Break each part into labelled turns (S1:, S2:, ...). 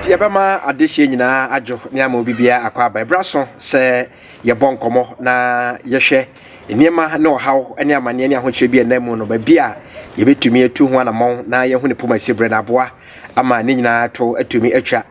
S1: Yabama adehye nyina adwo ne ama bibia akwa aba braso se ye bonkomo na yehwe niema na ohaw ene amane ne ahoche bia na mu no ba bia ye betumi atu ho anamon na ye hu ne poma sibre na boa ama ne nyina to atumi atwa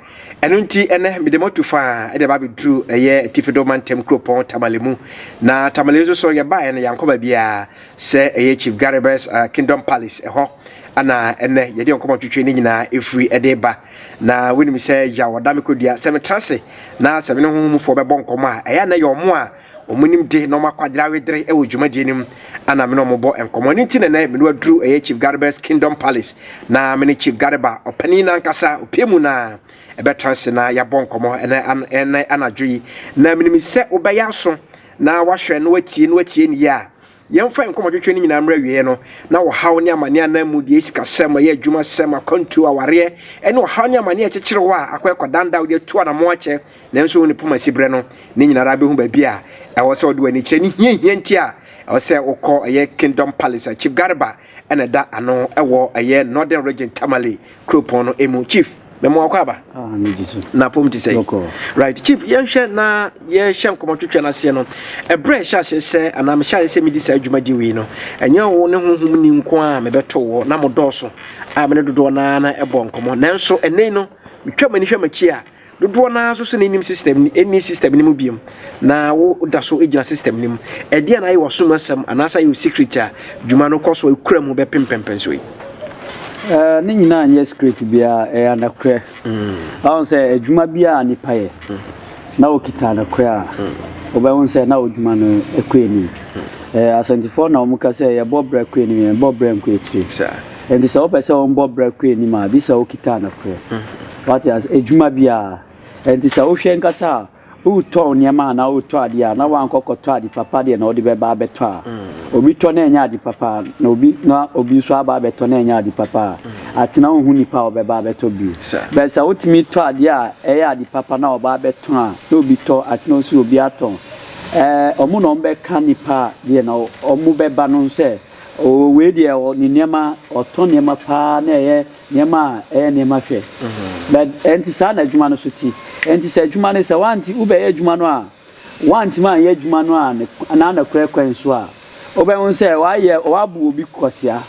S1: eno nti ene medemotu fa ede ba bedru eye tifidoman tem kropon tamalemu na tamalezo so ye ba ene yankoba bia se eye Chief Garibes Kingdom Palace eho ana ene yede onkomo twetwe ne nyina efri ede ba na wini say ya wadame kodua se metrase na se me no humufo be bonkomo a eya na ye omo a omunim de no makwadra wedre e wodwumade nim ana me no mo bo enkomo ni ti na me no aduru eye Chief Garibes Kingdom Palace na me ne Chief Gariba opani na nkasa opiemu na ebe trase na ya bonkomo ene anadwi na me se obeya so na wahwe no watie ni ya yemfa enkomo twetwe ni nyina mra wie no na wo haw ne amane anamu de esika sem ye adwuma sem akontu aware ene wo haw ne amane akekere wo a akwekwa danda wo de tu ana mo ache na nso woni poma sibre no ne nyina ra be hu ba bia e wo se wo de wani kire ni hie nti a e wo se wo ye Kingdom Palace Chief Gariba ene da ano e wo ye Northern Region Tamale Kropon no emu Chief memo akwaba na pomti say right Chief yenhwe na ye hye nkomo twetwe na se no ebre hye se anam hye se medi sa adwuma di wi no enye wo ne honhom ni nko a mebeto wo na modoso a me ne dodo na ebo nkomo nanso enei no metwa mani hwe machi a dodo na so so nim system ni any system ni mu biem na wo daso ejina system ni mu e dia na ye wo so masam anasa ye secret a dwuma no koso ekura mu be pempempenso yi
S2: ni nyina anye secret bia e anakre awon se adwuma bia ni paye na okita anakre a obawon se na odwuma no ekwani asantifo na omuka se ye bobra kwani ye bobra nkwetri and so opese on bobra kwani ma bisa okita anakre what is adwuma bia and so ohwe nkasa uto niama na uto ade a na wankokoto ade papa de na odi beba beto a obi to na enya ade papa na obi so aba beto na enya ade papa atina hu nipa obeba beto bi be sa utimi to ade a eya ade papa na oba beto a na obi to atina so obi aton omu no mbe ka nipa de na omu beba no se o we de ni niama oto niama pa na eye niama niama hwe but enti sa na adwuma no so ti enti se adwuma no se wanti ube ye adwuma no a wanti man ye adwuma no a na na krekwen so a obe won se waye wabu obi kosia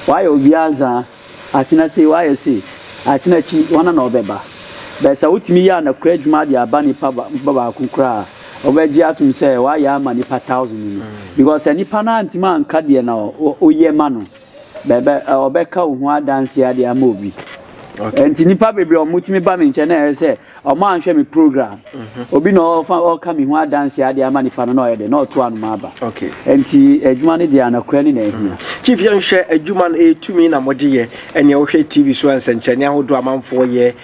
S2: waye obi anza atina se waye se atina chi wana na obeba be sa utimi ya na kre adwuma de aba ni baba kunkura obeji atum se waye ama ni pa 1000 ni because ani pa na anti man ka de na oye ma no bebe obeka wo adanse ade ama obi enti nipa bebre omutimi ba me nche na se o ma anhwe me program obi no o ka me ho adanse ade ama nipa no na oyede na oto anu ma ba
S1: okay
S2: enti adwuma ne de anakura ni na ehia
S1: Chief yenhwe adwuma no etumi na mode ye ene wo hwe TV so ansenchane ahodo amanfo ye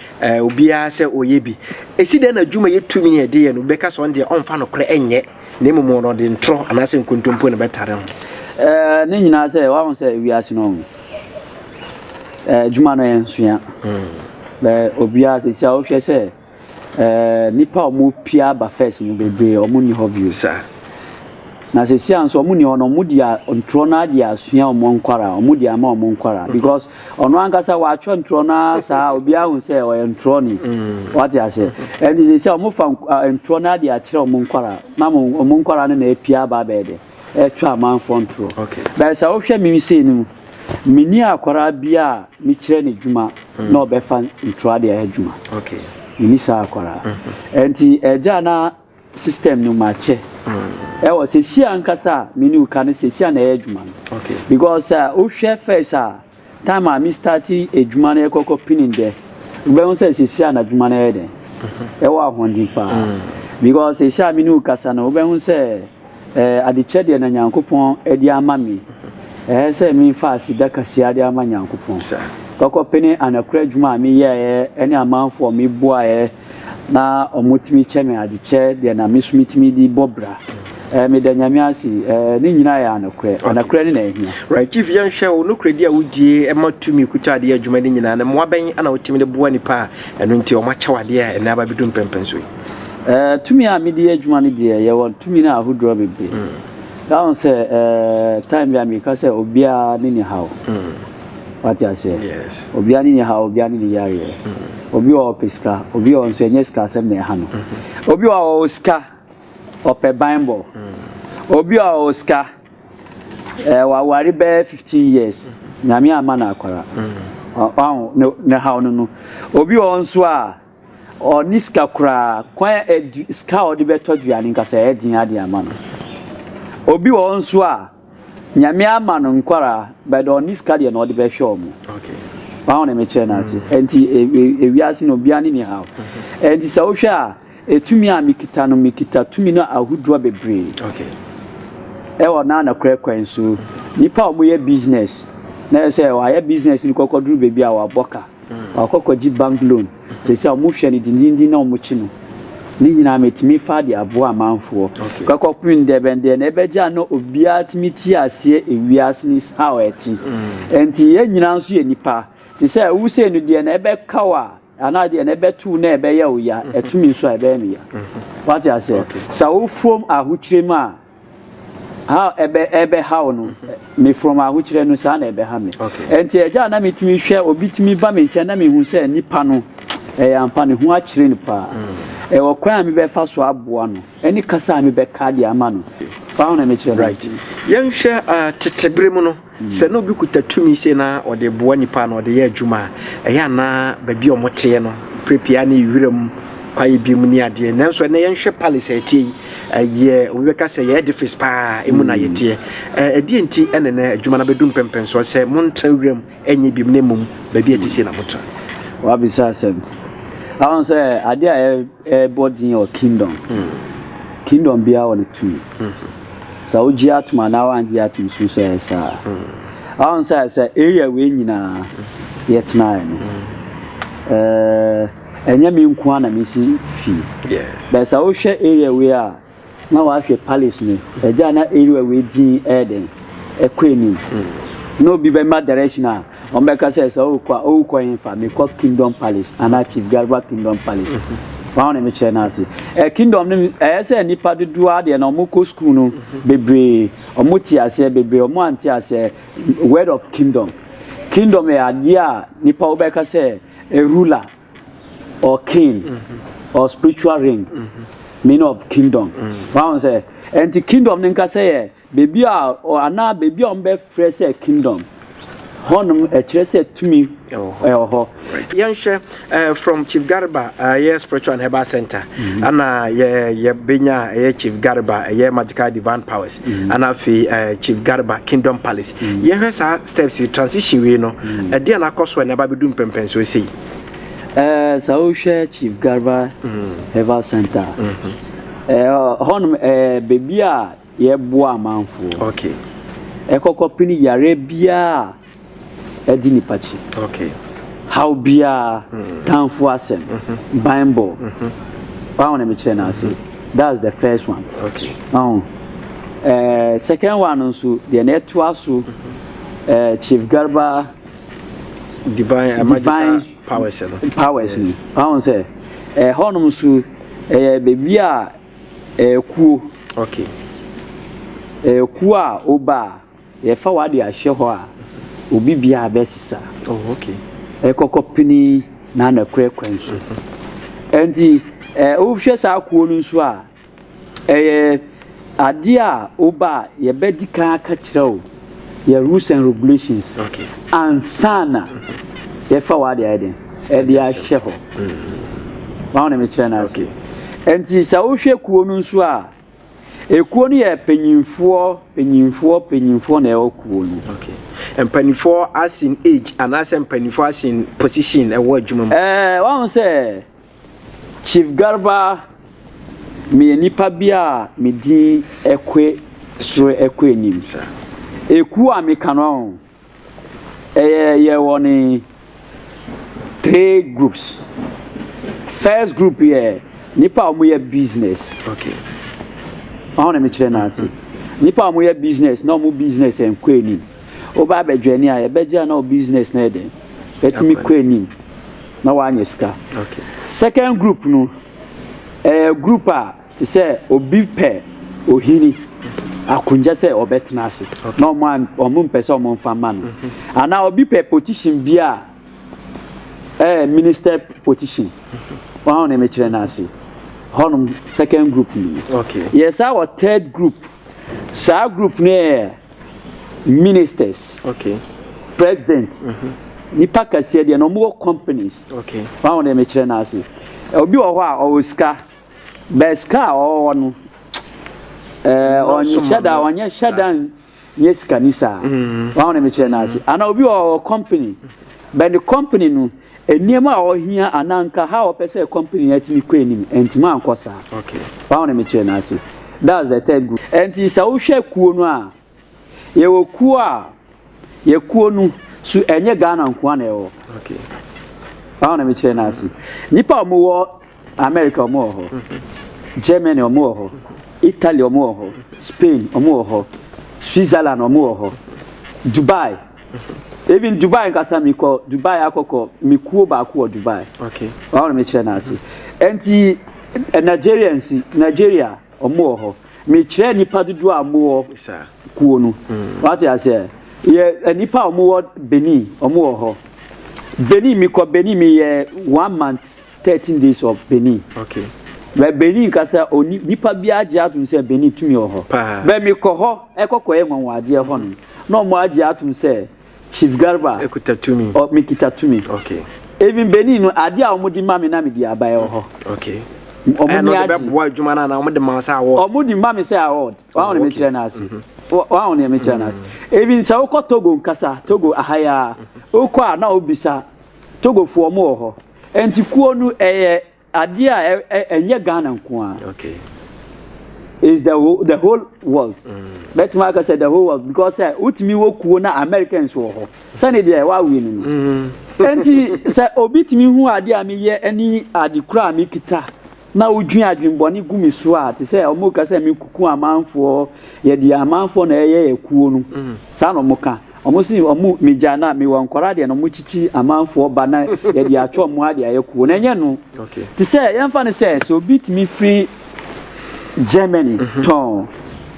S1: obi a se oye bi esi de na adwuma yetumi ye de ye no beka so de onfa no kore enye na emumo no de ntro anase nkontompo ne betare ho
S2: ne nyina se wa won se wiase no juma no ensua be obia se sia o hwe se nipa omo pia ba first mu bebe omo ni hobby sa na se sia nso omo ni ono mu dia ntro na dia asua omo nkwara omo dia ma omo nkwara because ono ankasa wa atwo ntro na sa obia hu se o ntro ni what ya say and se sia omo fa ntro na dia kire omo nkwara na omo nkwara ne na epia ba bede etwa man fontro
S1: okay
S2: be sa o hwe mi se ni mini akwara bia mi kire ne dwuma na obefa ntro de adwuma
S1: okay
S2: mini sa akwara enti eja na system no mache was se si ankasa mini uka ne se si na adwuma
S1: okay
S2: because o hwe first time I start adwuma na ekoko pinin de ube won se si na adwuma na ede wa hondi pa because se si mini uka sa na ube won se adiche de na nyankopon edi ama mi se mi fa sida kasia de ama nyankopon koko pene anakura adwuma mi ye ene amanfo mi boa na omutimi cheme adiche de na misumitimi di bobra me da nyame asi ni nyina ya anakura ni na ehia
S1: right Chief yenhwe wo no kredi a wudie e matumi kuta de adwuma ni nyina na moaben ana wotimi de boa nipa eno nti o machawade a ene aba bidum pempenso
S2: tumi a mi di adwuma ni de ye won tumi na ahodro bebe down say time ya mi ka say obia ni hawo What you say?
S1: Yes.
S2: Obiani ni ha obiani ni yare. Obi o peska, obi o nso enye ska asem na ha no. Obi o ska ope Bible. Obi o ska wa wari be 15 years. Nyame ama na akwara. Ne ha no. Obi o nso a oni ska kura kwan ska o de beto duane nkasa edin ade ama no. Obi o nso a nyame ama no nkwara but oni ska de no de be hwe omo.
S1: Okay.
S2: Ba na me che na ase enti ewiase no bia ni ha enti sa wo hwe a etumi a mikita tumi no ahuduo bebre.
S1: Okay.
S2: E na kura kwan so nipa omo ye business na say wa ye business ni kokoduru bebi a wa boka wa kokoji bank loan say say omo hwe ni dindindin na omo chi no ni nyina metimi fa de abo amanfo kokopin de bende na ebeja no obia timi ti ase ewiase ni how eti enti ye nyina nso ye nipa ti say wo say no de na ebe kawa ana de na ebe tu na ebe ya oya etumi nso ebe mi ya what you say sa wo from ahuchirema how ebe how no me from ahuchire no sa na ebe ha me enti eja na metimi hwe obi timi ba me nche na me hu say nipa no ampa ne ho akire nipa wo kwan me be fa so aboa no eni kasa me be ka dia ama no fa na me kire
S1: right yen hwe tetebre mu no se no bi kutatumi se na ode boa nipa na ode ye adwuma ya na ba bi omote no prepare na yiram kwaye bi mu ni ade nanso na yen hwe palace atie ye we ka se ye edifice pa emu na yetie edi enti ene na adwuma na bedum pempen so se monta wiram enye bi mu na mum ba bi atise na moto
S2: wa bisa sem I want to say, I did a body or kingdom. Kingdom be our two. So, Giatma now and Giatum, so say, sir. I want to say, area winning yet nine. And Yamin Kwana missing fee.
S1: Yes.
S2: But so share area we are. Now I should palace me. A Jana area with Dean Eden, a queen. No be by my direction now. Ombeka says kwa infa me call Kingdom Palace and Chief Garba Kingdom Palace. Found me chena se. Kingdom say nipa dodo ade na omoko school no bebre omoti ase bebre omo anti ase word of kingdom. Kingdom e ade a nipa obeka say a ruler or king or spiritual ring. Meaning of kingdom. Found say and the kingdom nka say baby or ana baby ombe fresh kingdom. Honum a chese to me
S1: Yanshe from Chief Garba yes spiritual and herbal center ana ye benya Chief Garba ye magical divine powers ana fi Chief Garba Kingdom Palace ye hwesa steps transition we no e dia na koso na ba bedum pempen so sei
S2: so hwe Chief Garba herbal center honum baby a ye boa manfo
S1: okay
S2: ekokopini yare bia edini pachi
S1: okay
S2: how bia tanfo asem Bible na me chena say that's the first one
S1: okay
S2: second one also the network so Chief Garba divine
S1: powers
S2: say honum so baby a kuo
S1: okay
S2: kuo a oba ye fa wade a hye ho a obi bia besisa
S1: okay
S2: ekokopini na na kwekwan so enti wo hwe sa kuo no so a ade a oba ye bedika aka kirewo ye rules and regulations
S1: okay
S2: ansana ye fa wade aden a hye ho na me kire na okay enti sa wo hwe kuo no so a ekuo no ye penyimfo na e okuo no
S1: okay and penny4 as in age and as in penny4 as in position e wo adwuma
S2: one say Chief Garba me nipa bia me din ekwe soro ekwe nim sa ekuo a me kanon ye woni 3 groups. First group here nipa omo ye business
S1: okay
S2: na me kire na ase nipa omo ye business na omo business en kwani oba bedwani a ye beja na business na eden etimi kwani na wanye ska
S1: okay
S2: second group no group a say obi pe ohini akunja se obetena ase no man omum pese omum fama no ana obi pe position bia minister position wa na me kire na ase honum second group ni
S1: okay
S2: yes our third group sa group ne ministers
S1: okay
S2: president nipa kase de no mo companies
S1: okay
S2: wa na me kire na ase obi wo ho a o ska beska o no onye shada yes kanisa wa na me kire na ase ana obi o company but the company no eniema o hia ananka ha o pese company yatimi kwenim entima ankosa
S1: okay
S2: wa na me kire na ase that's the third group enti sa wo hwe kuo no a ye wo kuo a ye kuo no su enye Ghana nko na ewo
S1: okay
S2: wa na me kire na ase nipa o mo wo America o mo ho Germany o mo ho Italy o mo ho Spain o mo ho Switzerland o mo ho Dubai even Dubai kasa mi ko Dubai akoko mi kuo ba ko Dubai
S1: okay
S2: wa na me kire na ase enti Nigeria o mo ho mi kire nipa dudu a mo
S1: sir
S2: kuo no what you say ye nipa o mo Benin o mo ho Benin mi ko Benin mi 1 month 13 days of Benin
S1: okay
S2: but Benin kasa oni nipa bia age atum se Benin tumi o ho be mi ko ho ekoko e nwanwa ade ho no no mo age atum se Chief Garba
S1: ekutatumi
S2: o mi kitatumi
S1: okay
S2: even Benin no ade a omudi mame na me di abaye ho
S1: okay
S2: omudi
S1: age be boa adwuma na omudi ma sa award
S2: omudi mame say award wa on me kire na ase wa on me kire na ase even sa uko Togo nkasa Togo ahaya uko a na obisa Togo fu omo ho enti kuo nu ade a enye Ghana nko a
S1: okay
S2: is the whole world but Mark said the whole world because utimi wo kuo na Americans wo ho sane de wa wi nu enti say obitimi hu ade a me ye ani ade kura me kita na odwun adwinboni gumi so a te say omo ka say me kuku amanfo ye de amanfo na ye kuo nu sa no mo ka omo si omo mejana me wonkwara de no mo chichi amanfo ba na ye de atwo mo ade aye kuo na enye no
S1: okay
S2: te say yemfa ne say so obitimi free Germany ton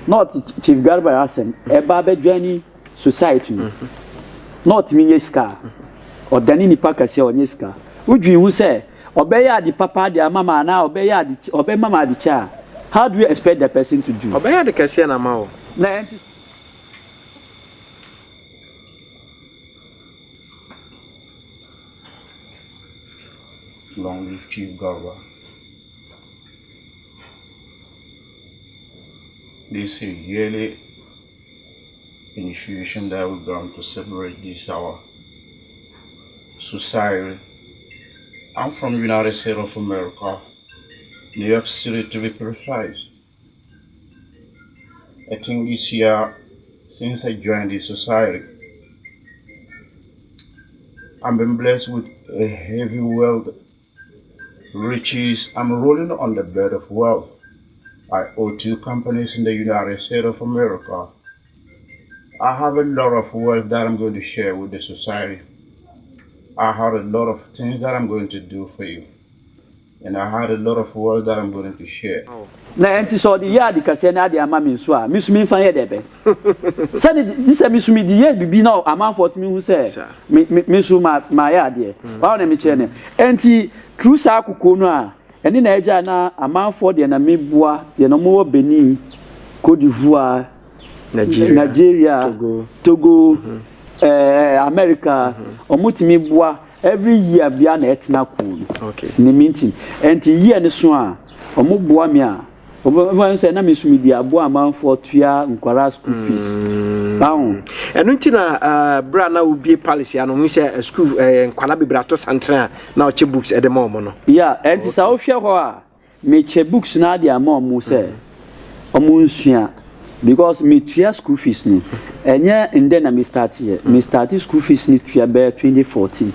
S2: not Chief Garba Hassan eba bedwani society not minyeska odani ni pakase onyeska udwin hu say obeya di papa di mama na obeya di obe mama di cha how do you expect the person to do
S1: obeya di kase na ma o
S2: na
S3: long live Chief Garba. This is yearly initiation that we're going to celebrate this our society. I'm from the United States of America, New York City to be precise. I think this year, since I joined this society, I've been blessed with a heavy wealth, riches. I'm rolling on the bed of wealth. I owe 2 companies in the United States of America. I have a lot of wealth that I'm going to share with the society. I have a lot of things that I'm going to do for you. And I had a lot of wealth that I'm going to share.
S2: na enti so the yard kase na ade ama me so a misumi mfa ye debe say this misumi the year bibi na amanfo timi hu say misuma ma ya ade wa na me kire ne enti true sa akoko no a eni na eja na amanfo de na mebua de no mo Benin Cote d'Ivoire Nigeria Togo America omutimi bua every year bia na etna cool
S1: okay
S2: ni meeting enti year ne so a omubua me a obo say na mesumi dia bua amanfo tua nkwara school fees bawo
S1: enu nti na bra na ubie policy ano mu say school nkwala bebrato santra na oche books e de ma omo no
S2: yeah enti sa wo hwe ho a me che books na dia ma omo say omo nsua because me tua school fees ni enye inde na me start here me start school fees ni tua be 2014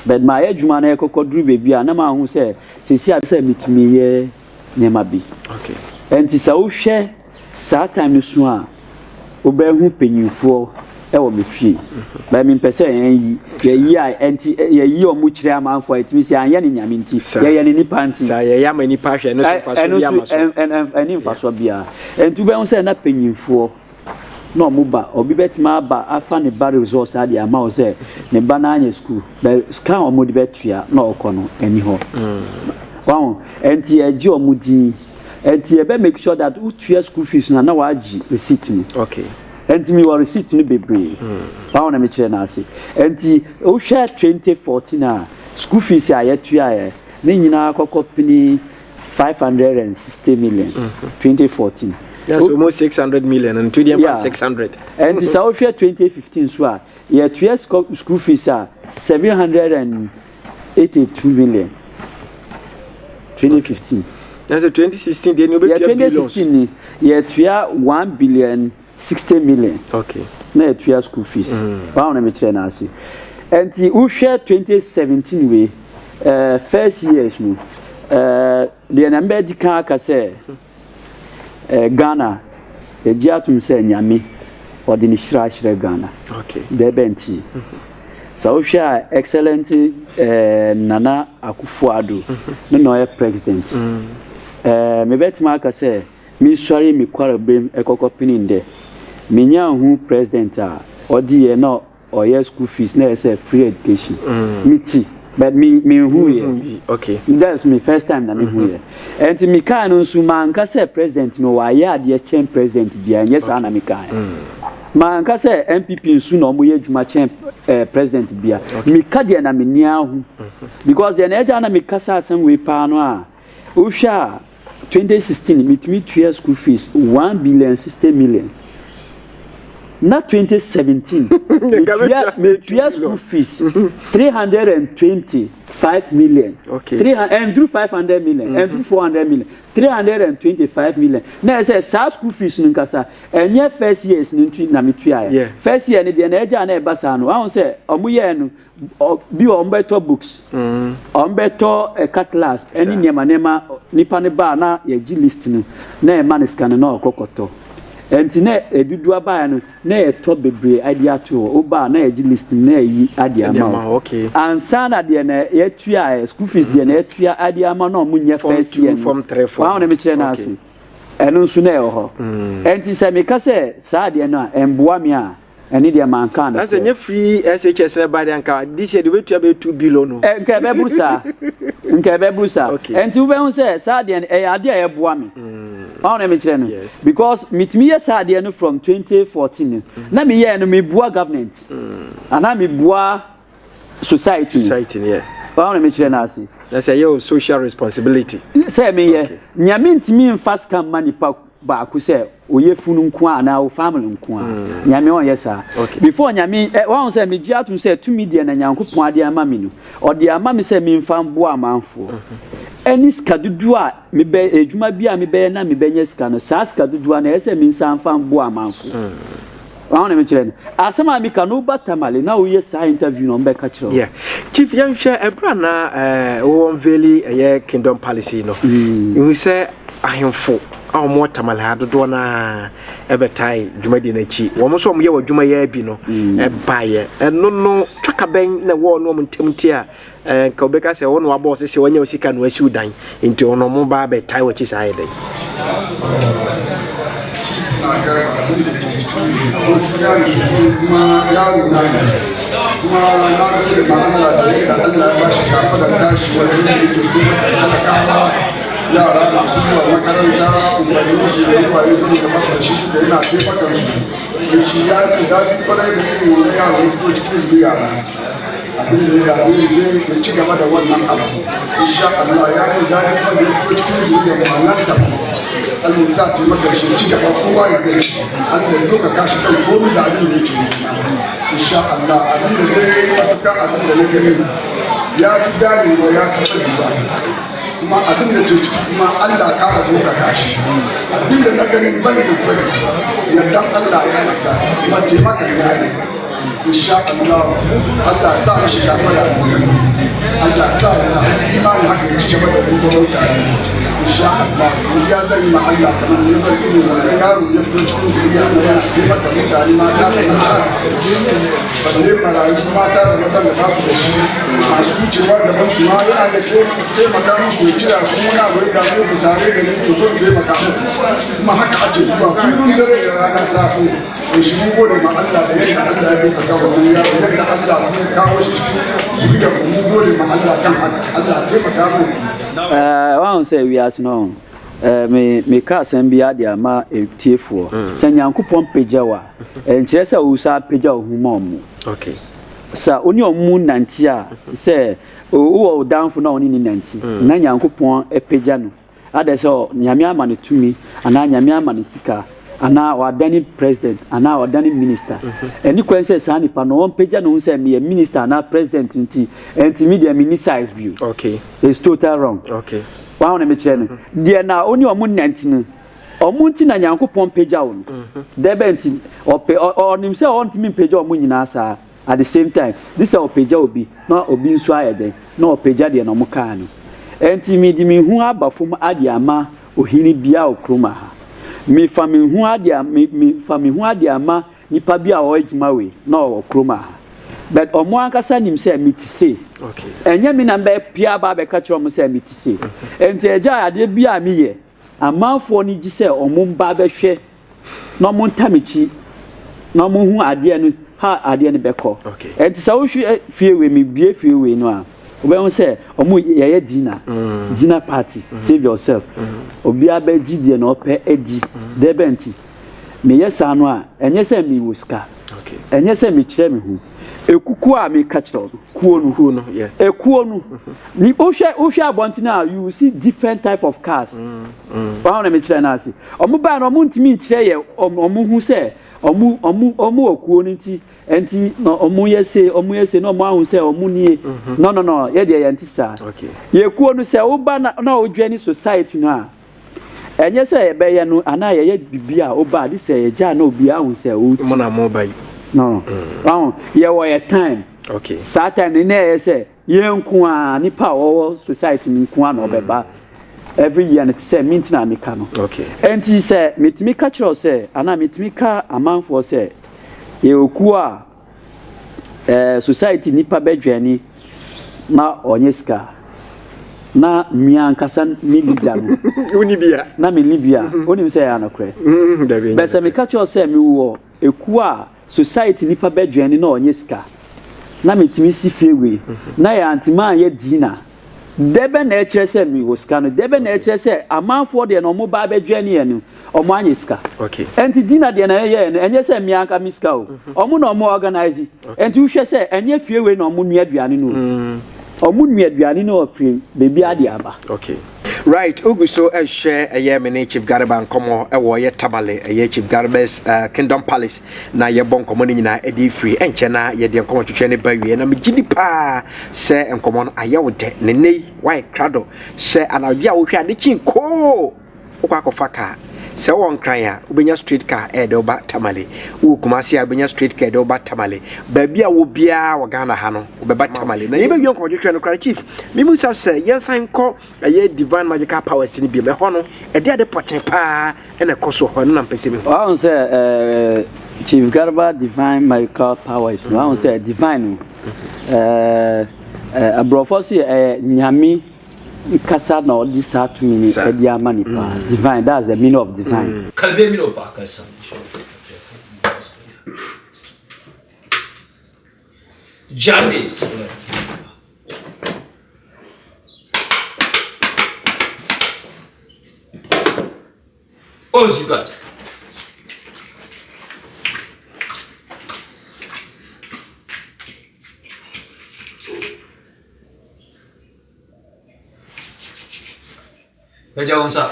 S2: but my adwuma na ekokodru bebi a na ma hu say sesi a say mitimi ye nema bi
S1: okay
S2: enti sa wo hwe sa time so a obehu penyimfo wo me fie ba me pese yan yi a enti yi o mu kire amanfo etimi si anya ne nyame nti ye ne nipa nti
S1: sa ye ya ma nipa hwe no so fa so bia ma so
S2: en fa so bia entu be unse na panyimfo no muba obi betima aba afa ne ba resource ade ama o se ne ba na anya school be scan o mu de betua na okono ani ho wow enti eji o mu di enti e be make sure that utua school fees na waji receipt ni
S1: okay
S2: enti mi wa receipt ni bebre wow na me kire na ase enti o hwe 2014 a school fees a yetua ye ne nyina akokopini 560 million 2014
S1: that's almost 600 million and 600
S2: and this our 2015 so yeah 2 years school fees are 782 million 2015
S1: that's 2016 then you be
S2: 2016 yeah 1 billion 60 million
S1: okay
S2: na 2 years school fees ba na me tell na see and the we share 2017 we first years no the number di kan aka say Ghana ejiatum se nyame odi ni shira Ghana
S1: okay
S2: de benti so hwa excellent Nana Akufo-Addo no ye president me betima aka se mi sorry mi kwara bem ekokopini nde me nya hu president a odi ye no oye school fees na say free education miti but me who here
S1: okay
S2: that's my first time na me who here and me kan nso man ka say president no wa ya de chen president bia yes ana me kan man ka say MPP nso no mo ye djuma chen president bia me ka de na me nia hu because the na na me kasa asem we pa no a o hwa 2016 me 2 years school fees 1 billion 60 million not 2017 me school fees 325 million
S1: okay
S2: 300 and through 500 million and through 400 million 325 million na say school fees nkasa enye first years ntu na metua first year ni de na eja na ebasa no ahun say omuye no bi ombeto books ombeto catalyst eni nema nipa ne ba na ye gi list no na e man scan na okokoto entine edudu aba no na eto bebre idea to oba na egi list na yi idea ma
S1: okay
S2: ansa na de na yetua school fees de na yetua idea ma no munye first year
S1: form 3 form
S2: wa na me kire na ase eno nso na e ho enti se me ka se sa de na emboa me a eni de man kan
S1: na se nye free SHS na ba de anka this year de wetua be 2 billion no
S2: nke be busa enti ube hu se sa de e ade a eboa me I want to mention no because meet me yes no from 2014 na me here no me bua government and na me bua society
S1: yeah
S2: I want to mention na see
S1: that's a your social responsibility
S2: say me here nyame ntimi fast can money ba ku say oye funu nko a na o family nko a nyame on yes before nyame one say me gia to say to media na nyankopon ade ama me no o de ama me say me mfam bua amanfo any skadudu a me be ejuma bia me be na me benye ska no sa skadudu na ese me nsan fam bo amanfo wana me kire asema mi ka no batamale na wo yes interview no be ka kire
S1: yeah chief yanhwe ebra na wo veli ye kingdom policy no you say ahemfo mo tamale adodo na ebetai dwumadi na chi wo mo so mo ye wadwuma ya bi no baye no twaka ben na wo no mo ntemti a ka obeka se wo no abo se wanya osika no asi udan nti ono mo ba betai wa chi sai den
S4: yara masu zuwa makaranta umarni su da yawa yi da masu da yana taimakon su shi ya fi daɗi kwarai da irin wani yara ya fito cikin biya abin da ya gani ne ya ci gaba da wannan abu insha Allah ya fi daɗi kwarai da ya fito cikin biya ma'anar ta Allah sa taimakon shi ci gaba kowa ya gani Allah ya doka kashi kan komi da abin da yake insha Allah abin da ne ya fi abin da na gani ya fi ganewa ya fi ɗaɗuwa kuma abin da ke ciki kuma Allah kara doka kashi abin da na gani bai da fari yadda Allah ya nasa kuma taimaka ya yi insha Allah Allah sa mu shiga fara Allah sa ya sa imani haka ya ci gaba da gudunar da insha Allah ya zai ma Allah kamar ne ba irin wanda yaro ya fito cikin duniya na yana taimaka mutane mata da maza balle marayu mata da maza da ba su da shi masu wucewa gaban su ma yana da taimaka musu ya kira su muna bai da mai tare da ne to zan taimaka musu kuma haka ake zuwa kullum dare da rana safe in shi gode ma Allah da yadda Allah ya duka kawo yaro yadda Allah ya kawo shi zuriya mu gode ma Allah kan haka Allah taimaka mai
S2: wan say we as no me ka san bia dia ma etiefo san yankopon pejawa enkyere se wo sa peja ohuma omu
S1: okay
S2: sa oni omu nanti a se wo danfo na oni ni nanti na yankopon epeja no ade se nyame ama ne tumi ana nyame ama ne sika ana wadani president ana wadani minister eni kwense sa nipa no on peja no se me minister na president nti enti media minister is view
S1: okay
S2: it's total wrong
S1: okay
S2: wa na me chene de na oni omu nanti no omu nti na yankopon peja wo debe nti onim se on timi peja omu nyina sa at the same time this is peja obi na obi nso ayede na peja de na omu ka no enti mi di mi hu abafom ade ama ohini bia okroma ha mi fami hu ade ama nipa bia o ejuma we na okroma ha but omo ankasa nim se mi ti se
S1: okay
S2: enye mi na be pia ba be ka kiro mo se mi ti se enti eja ade bia mi ye amanfo ni gi se omo mba be hwe na omo ntamichi na omo hu ade no ha ade no be ko
S1: okay
S2: enti sa wo hwe fie we mi bie fie we no a obe say omo yeye dinner party save yourself obi abegidie na ope edi debenti me yesa no a enye say mi wuska
S1: okay
S2: enye say mi kire mi hu ekuku a mi ka kire kuo no
S1: yeah
S2: ekuo no ni ohwe abontina you see different type of cars ba na mi kire na ase omo ba na omo ntimi kire ye omo hu say omo okuo nti enti no omo yese no omo ahun say omo nie no ye de ye ntisa
S1: okay
S2: ye kuo no say wo ba na odwani society no a enye say ye be ye no ana ye bibia wo ba di say ye ja na obi ahun say wo
S1: mo na mo bai
S2: no ye wo ye time
S1: okay
S2: satan ne ye say ye nku a nipa wo society nku a na obeba every year it say mint na meka no
S1: okay
S2: enti say metimi ka kiro say ana metimi ka amanfo say ye oku a society nipa bedwani na onyeska na miankasa mi leader no
S1: uni bia
S2: na mi libia oni say ya na kre be say me ka kiro say mi wo eku a society nipa bedwani na onyeska na metimi si fiewe na ya antima ye dina debe na ekire se mi wo ska no debe na ekire se amanfo de no mo ba bedwani enu omo anyiska
S1: okay
S2: enti dina de na ye no enye se mi anka miska o omo na omo organize enti wo hwe se enye fiewe na omo nua aduane no omo nua aduane no ofri bebi ade aba
S1: okay right oguso share me Chief Garba nkomo wo ye Tamale Chief Garba's Kingdom Palace na ye bon komo ni nyina edi free enche na ye de nkomo twetwe ne bawie na megidi pa se nkomo no aye wo de ne nei why krado se anabia wo hwe ade chin ko ukwa kofaka se won kran a ubenya street car de oba Tamale wo kumasi a ubenya street car de oba Tamale ba bia wo bia wo Ghana ha no obeba Tamale na ye ba wion ko twetwe no kra Chief mimu sa se yensan ko ye divine magical powers ni bi me ho no e de poten pa na koso ho na mpese mi
S2: I say Chief Garba divine magical powers I say divine abrofosi nyami kasa na odi sa to me e dia manipa divine, that's the meaning of divine.
S5: Kalbe mi no pa kasa Janice Ozigat Beja onsa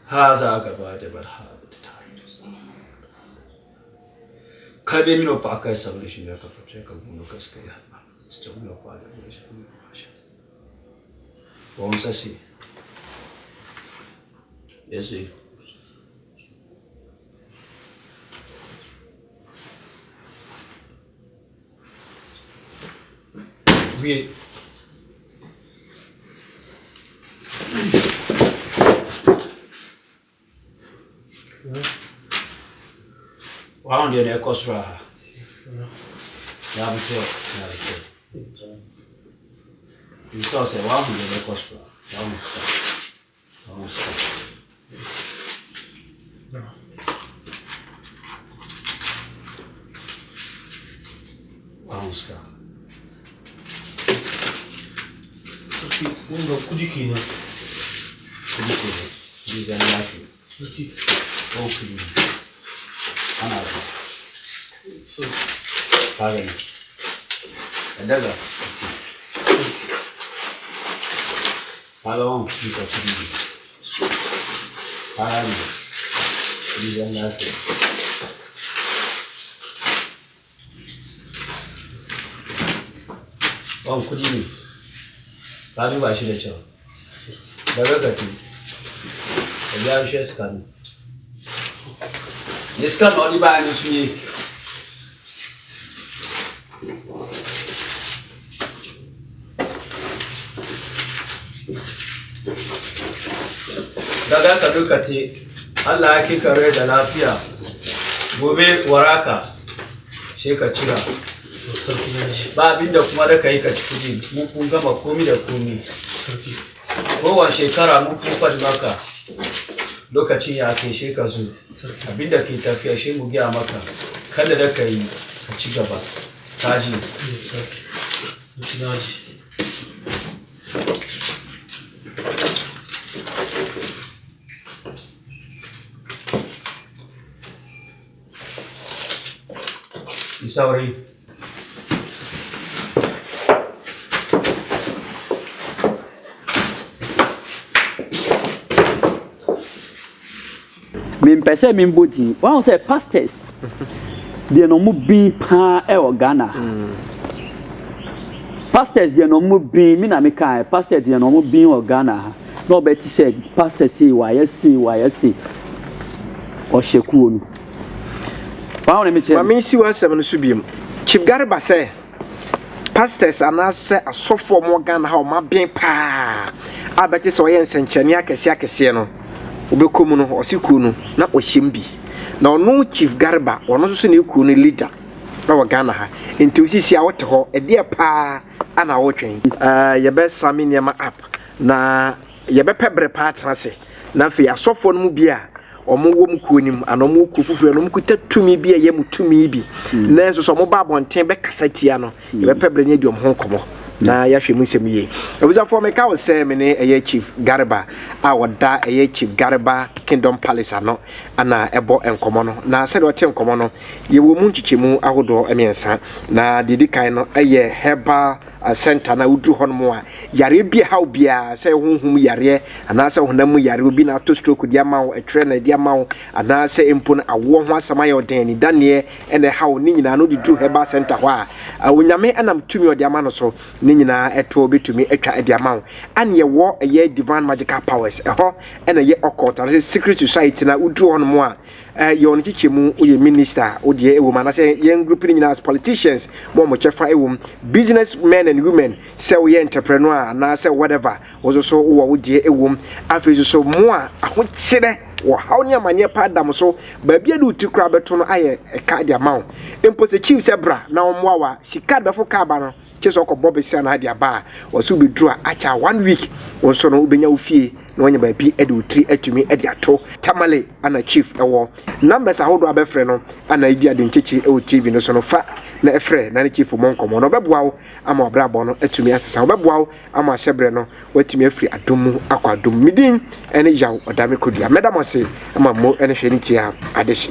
S5: Haza gaba de barha Kalbe mi no pa kasa lishin ya ka ka buno kaska ya Stop no pa de onsa si Yes si we wow, the air cost ra. Yeah, you saw say wow, the air cost ra. Vamos cá.
S6: Aqui, um cudiquinho.
S5: Cudiquinho. Dizem aqui.
S6: Aqui.
S5: Ou cudiquinho. Ana. Paga aí. É daga. Paga um, fica cudiquinho. Paga aí. Dizem aqui. Kudini. Babu ba shi da kyau. Daga gati. Da ya shi scan. Ni scan wani ba ni su ne. Daga ka dukati. Allah ya kika rai da lafiya. Gobe waraka. Sai ka cira. Ba abin da kuma da kai ka ci kudi mu kun gama komi da komi kowa shekara mu kun faɗi maka lokacin ya kai sheka zo abin da ke tafiya shi mu gaya maka kada da kai ka ci gaba kaji isauri
S2: me pese me mboti one say pastors they no mu bin pa e o Ghana pastors they no mu bin me na me kai pastors they no mu bin o Ghana no beti say pastor say why o sheku onu wa me che
S1: mama si 17 so biem Chief Garba say pastors anase asofo mo Ghana ha o ma bin pa abeti so ye nsenchani akese no obekomu no osiku no na ohyembi na ono Chief Garba ono so ne ku no leader na wa Ghana ha enti osisi a wote ho ede pa ana wotwen ye be sami niema app na ye be pebre pa trase na fe asofo no mu bia omo wom ku nim anomo ku fufu no mu kutatumi bia ye mutumi bi na so so mo ba bonten be kasatia no ye be pebre ne di omho komo na ya hwe musem ye abuzafo me ka wo se me ne eye Chief Garba a woda eye Chief Garba Kingdom Palace ano ana ebo enkomo no na se de ote enkomo no ye wo mu nchichemu ahodo emiensa na didi kan no eye herbal center na udu hono a yare bia ha obia se honhum yare ana se honam yare obi na to stroke dia mawo etwe na dia mawo ana se empo na awo ho asama ye oden ni danie ene ha ni nyina no du herbal center ho a onyame anam tumi odi ama no so ni nyina eto obetumi etwa edi ama wo an ye wo ye divine magical powers eho ene ye occult and secret society na udu hono a yon chichemu uye minister odie ewo mana say yen group ni nyina as politicians mo chefa ewo businessmen and women say we entrepreneur na say whatever was so wo odie ewo afi so mo a ahokyere wo hawo ni amanye pa dam so ba bia de uti kra beto no aye ka dia mawo empo se chief se bra na omo awa sika befo ka ba no cheso ko bobesi na dia ba wo so be dru acha 1 week wo so no ubenya ofie no nya ba bi ede utri atumi ede ato tamale ana chief ewo numbers ahodo abefre no ana idi ade nchechi e TV no so no fa na efre na chief monkomo no beboa wo ama obrabo no atumi asesa obeboa wo ama ahyebre no watumi afri adomu akwa adom midin ene yaw odame kodua medamase ama mo ene hwe ntia adeshi